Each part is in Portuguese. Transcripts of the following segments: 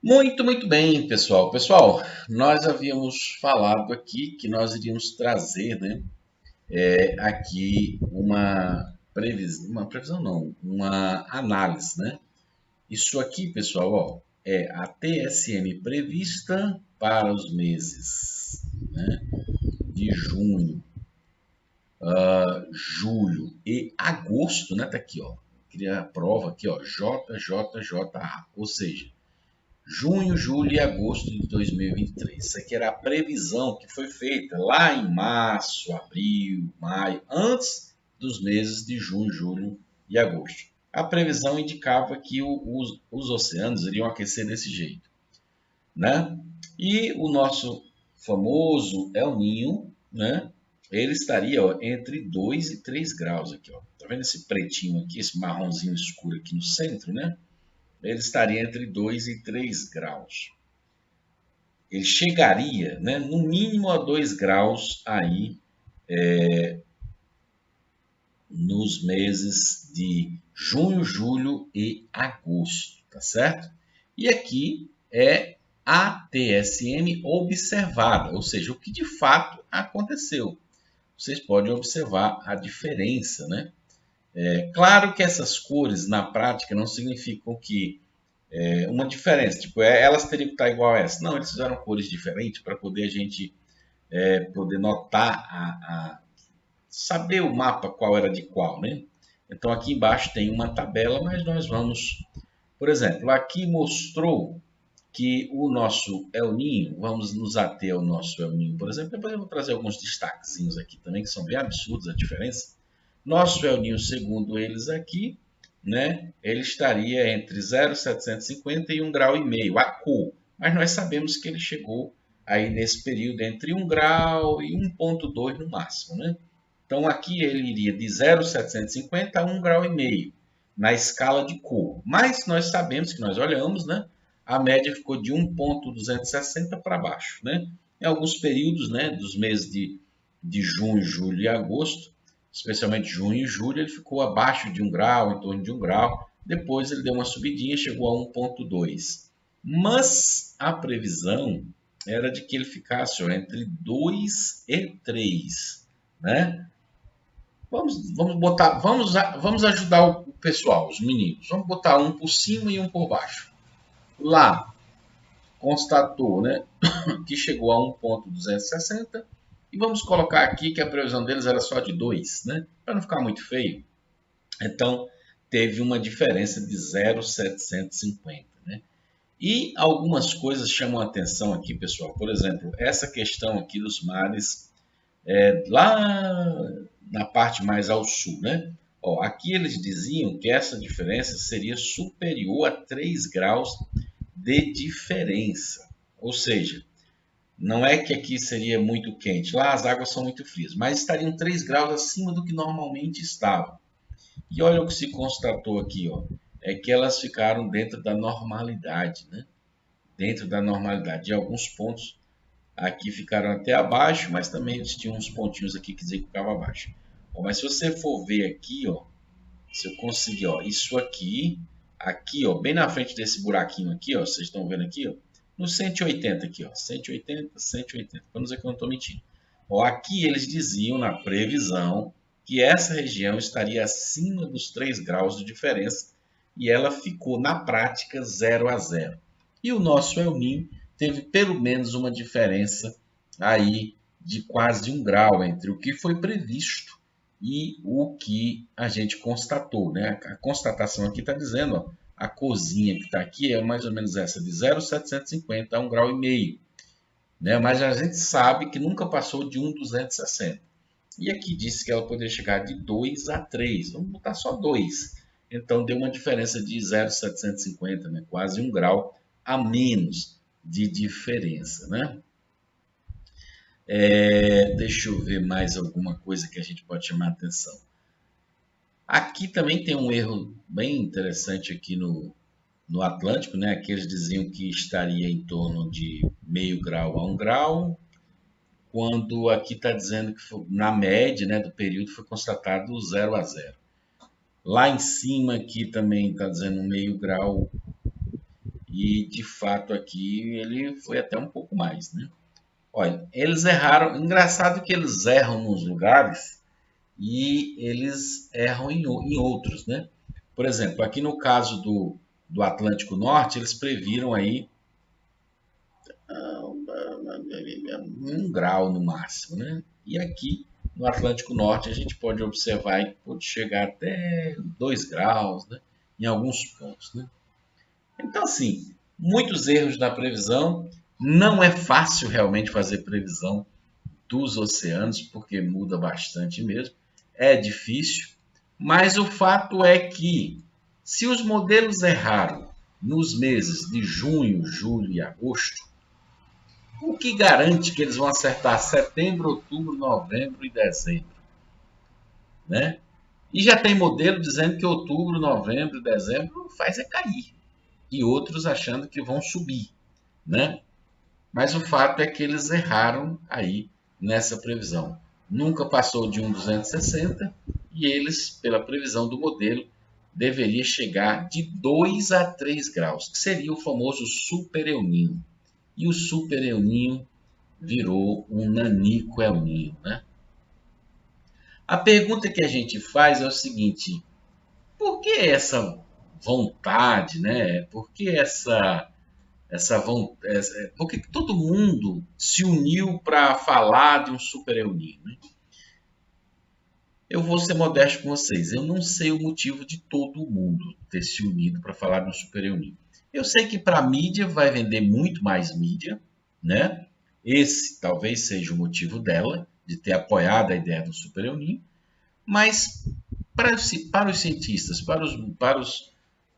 Muito bem, pessoal. Pessoal, nós havíamos falado aqui que nós iríamos trazer, né, aqui uma previsão não, uma análise, né? Isso aqui, pessoal, ó, é a TSM prevista para os meses, né, de junho, julho e agosto, né? Tá aqui, ó. Queria a prova aqui, ó, JJJA, ou seja, junho, julho e agosto de 2023. Isso aqui era a previsão que foi feita lá em março, abril, maio, antes dos meses de junho, julho e agosto. A previsão indicava que os oceanos iriam aquecer desse jeito, né? E o nosso famoso El Ninho, né? Ele estaria, ó, entre 2 e 3 graus aqui, ó. Tá vendo esse pretinho aqui, esse marronzinho escuro aqui no centro, né? Ele estaria entre 2 e 3 graus. Ele chegaria, né, no mínimo a 2 graus aí nos meses de junho, julho e agosto, tá certo? E aqui é a TSM observada, ou seja, o que de fato aconteceu. Vocês podem observar a diferença, né? Claro que essas cores na prática não significam que uma diferença, tipo, elas teriam que estar igual a essa. Não, eles fizeram cores diferentes para poder a gente poder notar, saber o mapa qual era de qual, né? Então aqui embaixo tem uma tabela, mas nós vamos, por exemplo, aqui mostrou que o nosso El Ninho, vamos nos ater ao nosso El Ninho, por exemplo, depois eu vou trazer alguns destaquezinhos aqui também, que são bem absurdos a diferença. Nosso El Ninho, segundo eles aqui, né, ele estaria entre 0,750 e 1,5 grau a cor. Mas nós sabemos que ele chegou aí nesse período entre 1 grau e 1,2 no máximo, né? Então aqui ele iria de 0,750 a 1,5 grau na escala de cor. Mas nós sabemos que nós olhamos, né? A média ficou de 1,260 para baixo, né? Em alguns períodos, né, dos meses de junho, julho e agosto, especialmente junho e julho, ele ficou abaixo de 1 grau, em torno de 1 grau. Depois ele deu uma subidinha, chegou a 1,2. Mas a previsão era de que ele ficasse, ó, entre 2 e 3, né? Vamos ajudar o pessoal, os meninos. Vamos botar um por cima e um por baixo. Lá constatou, né, que chegou a 1,260 e vamos colocar aqui que a previsão deles era só de 2, né? Para não ficar muito feio. Então, teve uma diferença de 0,750, né? E algumas coisas chamam a atenção aqui, pessoal. Por exemplo, essa questão aqui dos mares lá na parte mais ao sul, né? Ó, aqui eles diziam que essa diferença seria superior a 3 graus de diferença. Ou seja, não é que aqui seria muito quente, lá as águas são muito frias, mas estariam 3 graus acima do que normalmente estavam. E olha o que se constatou aqui, ó, é que elas ficaram dentro da normalidade, né? Dentro da normalidade. E alguns pontos aqui ficaram até abaixo, mas também eles tinham uns pontinhos aqui que diziam que ficava abaixo. Bom, mas se você for ver aqui, ó, se eu conseguir, ó, isso aqui, ó, bem na frente desse buraquinho aqui, ó, vocês estão vendo aqui, ó, no 180 aqui, ó, 180, 180, para não dizer que eu não estou mentindo. Ó, aqui eles diziam na previsão que essa região estaria acima dos 3 graus de diferença e ela ficou na prática 0 a 0. E o nosso El Ninho teve pelo menos uma diferença aí de quase 1 grau entre o que foi previsto e o que a gente constatou, né? A constatação aqui está dizendo, ó, a corzinha que está aqui é mais ou menos essa, de 0,750 a 1,5 grau, né? Mas a gente sabe que nunca passou de 1,260. E aqui disse que ela poderia chegar de 2 a 3, vamos botar só 2. Então deu uma diferença de 0,750, né? Quase 1 grau a menos de diferença, né? Deixa eu ver mais alguma coisa que a gente pode chamar a atenção. Aqui também tem um erro bem interessante aqui no Atlântico, né? Aqui eles diziam que estaria em torno de meio grau a 1 grau, quando aqui está dizendo que na média, né, do período foi constatado 0 a 0. Lá em cima aqui também está dizendo meio grau E de fato aqui ele foi até um pouco mais, né? Olha, eles erraram. Engraçado que eles erram nos lugares e eles erram em outros, né? Por exemplo, aqui no caso do Atlântico Norte, eles previram aí 1 grau no máximo, né? E aqui no Atlântico Norte a gente pode observar que pode chegar até 2 graus, né? Em alguns pontos, né? Então, assim, muitos erros na previsão. Não é fácil realmente fazer previsão dos oceanos, porque muda bastante mesmo. É difícil, mas o fato é que, se os modelos erraram nos meses de junho, julho e agosto, o que garante que eles vão acertar setembro, outubro, novembro e dezembro, né? E já tem modelo dizendo que outubro, novembro e dezembro faz é cair, e outros achando que vão subir, né? Mas o fato é que eles erraram aí nessa previsão. Nunca passou de 1,260 e eles, pela previsão do modelo, deveria chegar de 2 a 3 graus, que seria o famoso super El Niño. E o super El Niño virou um nanico El Niño, né? A pergunta que a gente faz é o seguinte: por que essa vontade, né? Por que por que todo mundo se uniu para falar de um super El Niño, né? Eu vou ser modesto com vocês, eu não sei o motivo de todo mundo ter se unido para falar de um super El Niño. Eu sei que para a mídia vai vender muito mais mídia, né? Esse talvez seja o motivo dela, de ter apoiado a ideia do super El Niño, mas para os cientistas,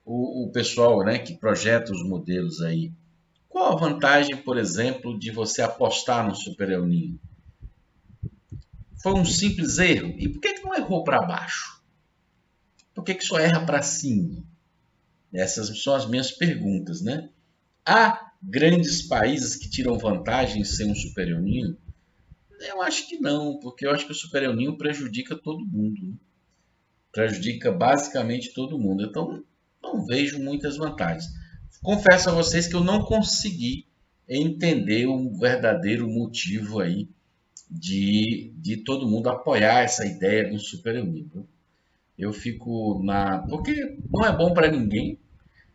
o pessoal, né, que projeta os modelos aí, qual a vantagem, por exemplo, de você apostar no super El Niño? Foi um simples erro? E por que não errou para baixo? Por que só erra para cima? Essas são as minhas perguntas, né? Há grandes países que tiram vantagem em ser um super El Niño? Eu acho que não, porque eu acho que o super El Niño prejudica todo mundo, né? Prejudica basicamente todo mundo. Então, não vejo muitas vantagens. Confesso a vocês que eu não consegui entender o verdadeiro motivo aí de todo mundo apoiar essa ideia de um super El Niño. Eu fico na... Porque não é bom para ninguém,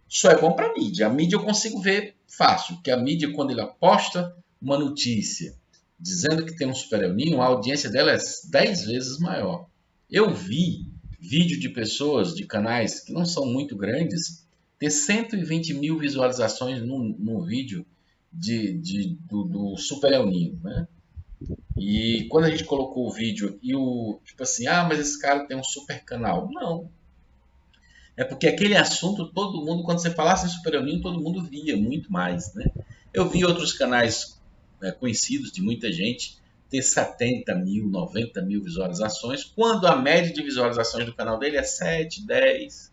só é bom para a mídia. A mídia eu consigo ver fácil, porque a mídia, quando ele aposta uma notícia dizendo que tem um super El Niño, a audiência dela é 10 vezes maior. Eu vi vídeo de pessoas, de canais que não são muito grandes, ter 120 mil visualizações num vídeo do Super El Niño, né? E quando a gente colocou o vídeo e tipo assim, mas esse cara tem um super canal. Não. É porque aquele assunto, todo mundo, quando você falasse em Super El Niño, todo mundo via muito mais, né? Eu vi outros canais conhecidos de muita gente ter 70 mil, 90 mil visualizações, quando a média de visualizações do canal dele é 7, 10,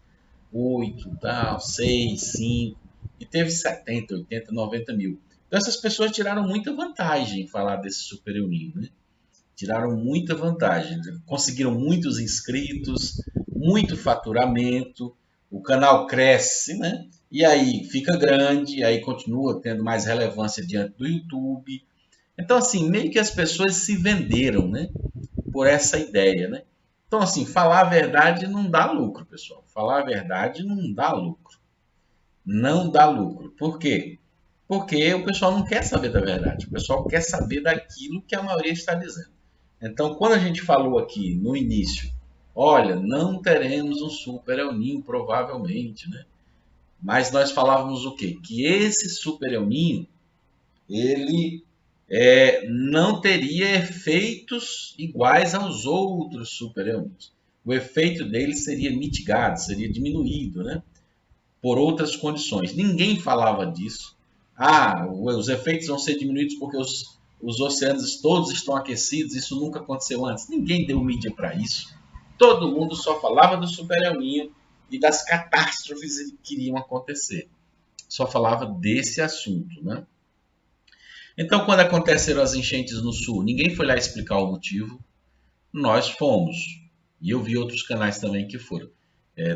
8, tal, 6, 5, e teve 70, 80, 90 mil. Então essas pessoas tiraram muita vantagem em falar desse Super El Niño, né? Tiraram muita vantagem, conseguiram muitos inscritos, muito faturamento, o canal cresce, né? E aí fica grande, aí continua tendo mais relevância diante do YouTube. Então, assim, meio que as pessoas se venderam, né? Por essa ideia, né? Então, assim, falar a verdade não dá lucro, pessoal. Falar a verdade não dá lucro. Não dá lucro. Por quê? Porque o pessoal não quer saber da verdade. O pessoal quer saber daquilo que a maioria está dizendo. Então, quando a gente falou aqui no início, olha, não teremos um super El Niño provavelmente, né? Mas nós falávamos o quê? Que esse super El Niño, ele não teria efeitos iguais aos outros super El Niños. O efeito dele seria mitigado, seria diminuído, né? Por outras condições. Ninguém falava disso. Os efeitos vão ser diminuídos porque os oceanos todos estão aquecidos, isso nunca aconteceu antes. Ninguém deu mídia para isso. Todo mundo só falava do super El Niño e das catástrofes que iriam acontecer. Só falava desse assunto, né? Então, quando aconteceram as enchentes no sul, ninguém foi lá explicar o motivo. Nós fomos. E eu vi outros canais também que foram.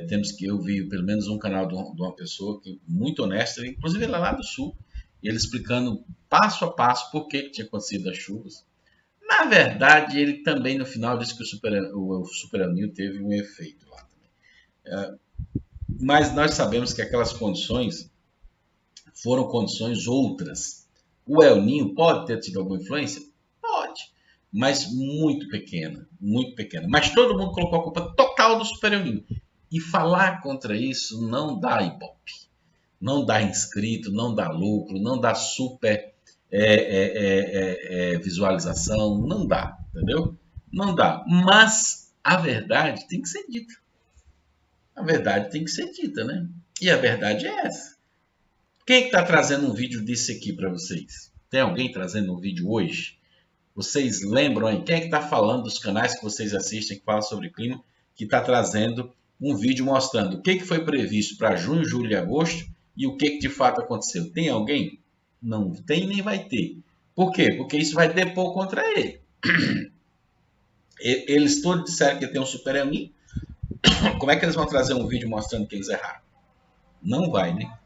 Temos que eu vi pelo menos um canal de uma pessoa que muito honesta, inclusive ele é lá do sul, ele explicando passo a passo por que tinha acontecido as chuvas. Na verdade, ele também no final disse que o Super El Niño teve um efeito lá também. Mas nós sabemos que aquelas condições foram condições outras. O El Niño pode ter tido alguma influência? Pode, mas muito pequena, muito pequena. Mas todo mundo colocou a culpa total do Super El Niño. E falar contra isso não dá ibope, não dá inscrito, não dá lucro, não dá super visualização, não dá, entendeu? Não dá. Mas a verdade tem que ser dita. A verdade tem que ser dita, né? E a verdade é essa. Quem está trazendo um vídeo desse aqui para vocês? Tem alguém trazendo um vídeo hoje? Vocês lembram aí? Quem é que está falando dos canais que vocês assistem que falam sobre clima, que está trazendo um vídeo mostrando o que foi previsto para junho, julho e agosto e o que de fato aconteceu? Tem alguém? Não tem nem vai ter. Por quê? Porque isso vai depor contra ele. Eles todos disseram que tem um Super El Niño. Como é que eles vão trazer um vídeo mostrando que eles erraram? Não vai, né?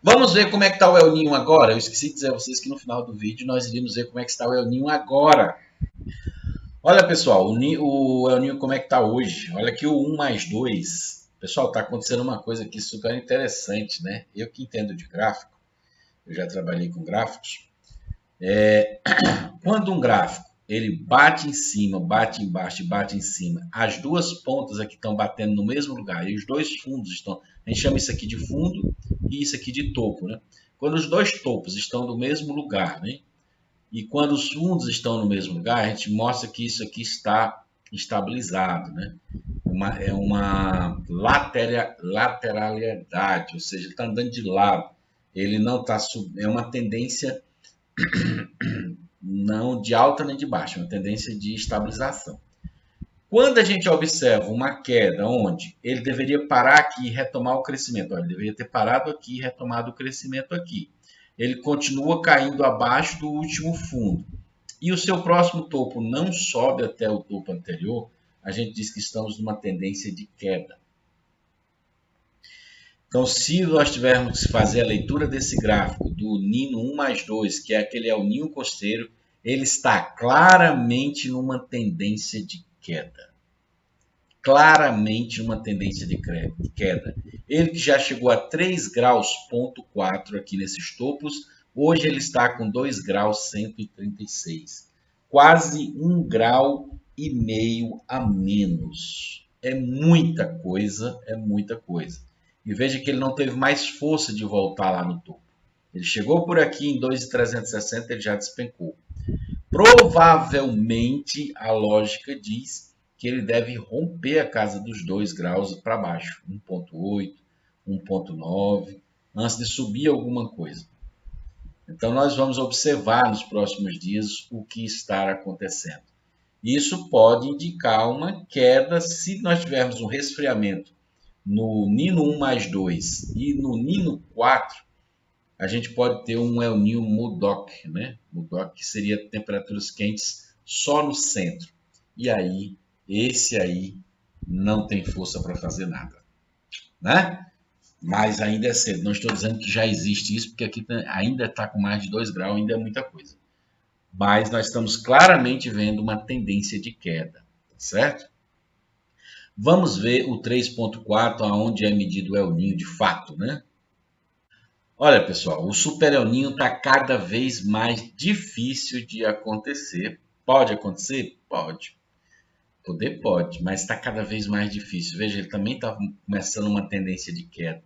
Vamos ver como é que está o El Niño agora. Eu esqueci de dizer a vocês que no final do vídeo nós iríamos ver como é que está o El Niño agora. Olha, pessoal, o El Niño como é que está hoje. Olha aqui o 1 mais 2. Pessoal, está acontecendo uma coisa aqui super interessante, né? Eu que entendo de gráfico, eu já trabalhei com gráficos. Quando um gráfico ele bate em cima, bate embaixo e bate em cima, as duas pontas aqui estão batendo no mesmo lugar e os dois fundos estão. A gente chama isso aqui de fundo e isso aqui de topo, né? Quando os dois topos estão no mesmo lugar, né? E quando os fundos estão no mesmo lugar, a gente mostra que isso aqui está estabilizado, né? É uma lateralidade, ou seja, ele está andando de lado. Ele não está é uma tendência não de alta nem de baixa, é uma tendência de estabilização. Quando a gente observa uma queda onde ele deveria parar aqui e retomar o crescimento, ele deveria ter parado aqui e retomado o crescimento aqui. Ele continua caindo abaixo do último fundo. E o seu próximo topo não sobe até o topo anterior, a gente diz que estamos numa tendência de queda. Então, se nós tivermos que fazer a leitura desse gráfico do Nino 1 mais 2, que é aquele El Niño costeiro, ele está claramente numa tendência de queda. Claramente uma tendência de queda. Ele que já chegou a 3 graus, ponto 4 aqui nesses topos, hoje ele está com 2 graus 136. Quase 1,5 grau a menos. É muita coisa, é muita coisa. E veja que ele não teve mais força de voltar lá no topo. Ele chegou por aqui em 2,360, ele já despencou. Provavelmente, a lógica diz que ele deve romper a casa dos 2 graus para baixo, 1,8, 1,9, antes de subir alguma coisa. Então, nós vamos observar nos próximos dias o que está acontecendo. Isso pode indicar uma queda se nós tivermos um resfriamento no Nino 1 mais 2 e no Nino 4, a gente pode ter um El Niño Modoc, né? Modoc que seria temperaturas quentes só no centro. E aí, esse aí não tem força para fazer nada, né? Mas ainda é cedo. Não estou dizendo que já existe isso, porque aqui ainda está com mais de 2 graus, ainda é muita coisa. Mas nós estamos claramente vendo uma tendência de queda, certo? Vamos ver o 3.4, aonde é medido o El Niño de fato, né? Olha, pessoal, o Super El Niño está cada vez mais difícil de acontecer. Pode acontecer? Pode. Poder pode, mas está cada vez mais difícil. Veja, ele também está começando uma tendência de queda.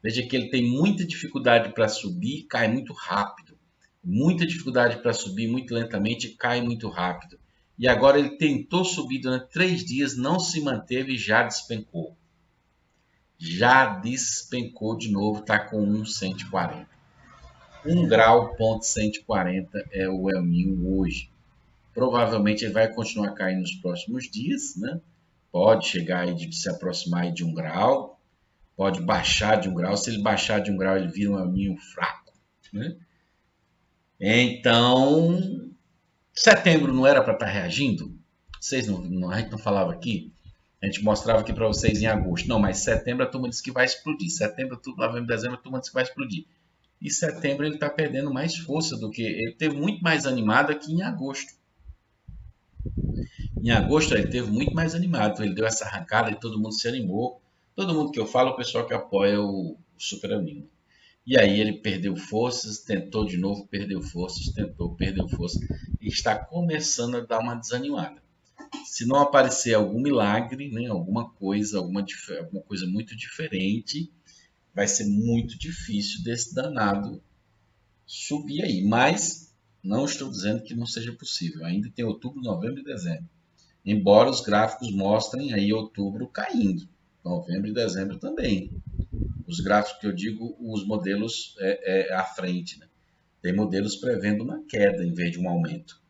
Veja que ele tem muita dificuldade para subir, cai muito rápido. Muita dificuldade para subir muito lentamente, cai muito rápido. E agora ele tentou subir durante 3 dias, não se manteve e já despencou. Já despencou de novo, está com 1,140. 1 grau, ponto 140 é o El Niño hoje. Provavelmente ele vai continuar caindo nos próximos dias, né? Pode chegar aí de se aproximar aí de 1 grau, pode baixar de 1 grau. Se ele baixar de 1 grau, ele vira um El Niño fraco, né? Então, setembro não era para estar reagindo? Vocês não, a gente não falava aqui? A gente mostrava aqui para vocês em agosto. Não, mas setembro a turma disse que vai explodir. Setembro, novembro, dezembro a turma disse que vai explodir. E setembro ele está perdendo mais força do que... Ele teve muito mais animado aqui em agosto. Em agosto ele teve muito mais animado. Ele deu essa arrancada e todo mundo se animou. Todo mundo que eu falo, o pessoal que apoia o Super Animo. E aí ele perdeu forças, tentou de novo, perdeu forças, tentou, perdeu forças. E está começando a dar uma desanimada. Se não aparecer algum milagre, né, alguma coisa muito diferente, vai ser muito difícil desse danado subir aí. Mas não estou dizendo que não seja possível. Ainda tem outubro, novembro e dezembro. Embora os gráficos mostrem aí outubro caindo, novembro e dezembro também. Os gráficos que eu digo, os modelos à frente, né? Tem modelos prevendo uma queda em vez de um aumento.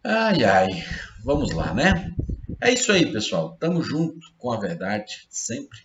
Ai, ai, vamos lá, né? É isso aí, pessoal. Tamo junto com a verdade sempre.